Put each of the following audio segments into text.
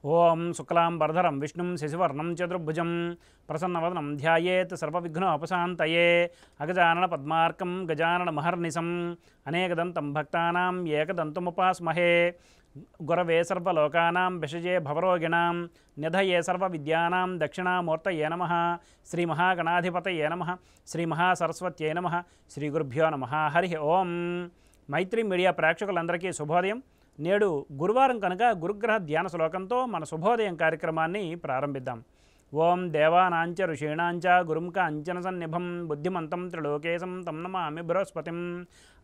ఓం శుక్లాంబరధరం విష్ణుం శశివర్ణం చతుర్భుజం ప్రసన్నవదనం ధ్యాయేత్ సర్వవిఘ్నోపశాంతయే అగజానన పద్మార్కం గజానన మహర్నిశం అనేకదంతం భక్తానాం ఏకదంతముపాస్మహే గురవే సర్వలోకానాం విషజే భవరోగిణాం నిధయే సర్వవిద్యానాం దక్షిణామూర్తయే నమః శ్రీ మహాగణాధిపతయే నమః శ్రీ మహాసరస్వత్యై నమః శ్రీ గురుభ్యో నమః హరి ఓం. మైత్రి మీడియా ప్రేక్షకులందరికీ శుభోదయం. నేడు గురువారం కనుక గురుగ్రహ ధ్యాన శ్లోకంతో మన శుభోదయం కార్యక్రమాన్ని ప్రారంభిద్దాం. ఓం దేవానాంచ ఋషీణాంచ గురుంక అంచన సన్నిభం బుద్ధిమంతం త్రిలోకేశం తం నమామి బృహస్పతిం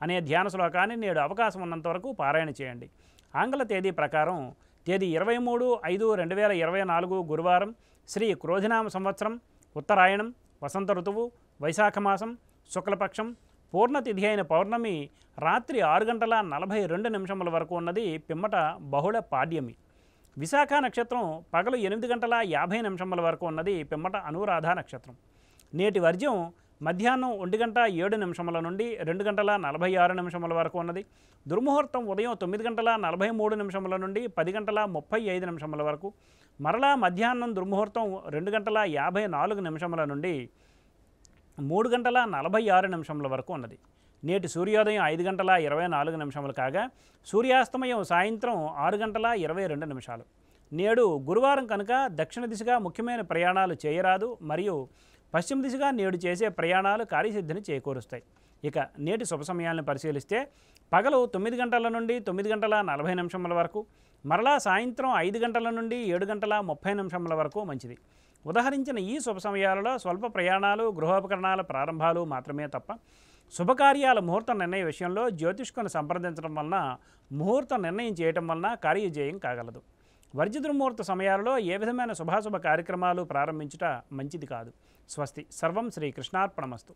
అనే ధ్యాన శ్లోకాన్ని నేడు అవకాశం ఉన్నంత వరకు పారాయణ చేయండి. ఆంగ్ల తేదీ ప్రకారం తేదీ 23/5/2024 గురువారం, శ్రీ క్రోధినామ సంవత్సరం, ఉత్తరాయణం, వసంత ఋతువు, వైశాఖ మాసం, శుక్లపక్షం, పూర్ణతిథి అయిన పౌర్ణమి రాత్రి 6:42 వరకు ఉన్నది. పిమ్మట బహుళ పాడ్యమి. విశాఖ నక్షత్రం పగలు 8:50 వరకు ఉన్నది. పిమ్మట అనురాధ నక్షత్రం. నేటి వర్జ్యం మధ్యాహ్నం 1:07 నుండి 2:46 వరకు ఉన్నది. దుర్ముహూర్తం ఉదయం 9:43 నుండి 10:35 వరకు. మరలా మధ్యాహ్నం దుర్ముహూర్తం 2:54 నుండి 3:46 వరకు ఉన్నది. నేటి సూర్యోదయం 5:24 కాగా సూర్యాస్తమయం సాయంత్రం 6:22. నేడు గురువారం కనుక దక్షిణ దిశగా ముఖ్యమైన ప్రయాణాలు చేయరాదు. మరియు పశ్చిమ దిశగా నేడు చేసే ప్రయాణాలు కార్యసిద్ధిని చేకూరుస్తాయి. ఇక నేటి శుభ సమయాలను పరిశీలిస్తే పగలు 9 గంటల నుండి 9:40 వరకు, మరలా సాయంత్రం 5 గంటల నుండి 7:30 వరకు మంచిది. ఉదహరించిన ఈ శుభ సమయాలలో స్వల్ప ప్రయాణాలు, గృహోపకరణాల ప్రారంభాలు మాత్రమే తప్ప శుభకార్యాల ముహూర్త నిర్ణయ విషయంలో జ్యోతిష్కుని సంప్రదించడం వలన, ముహూర్త నిర్ణయం చేయటం వలన కార్యజయం కాగలదు. వర్జిదుర్ముహూర్త సమయాలలో ఏ విధమైన శుభాశుభ కార్యక్రమాలు ప్రారంభించుట మంచిది కాదు. స్వస్తి. సర్వం శ్రీకృష్ణార్పణమస్తు.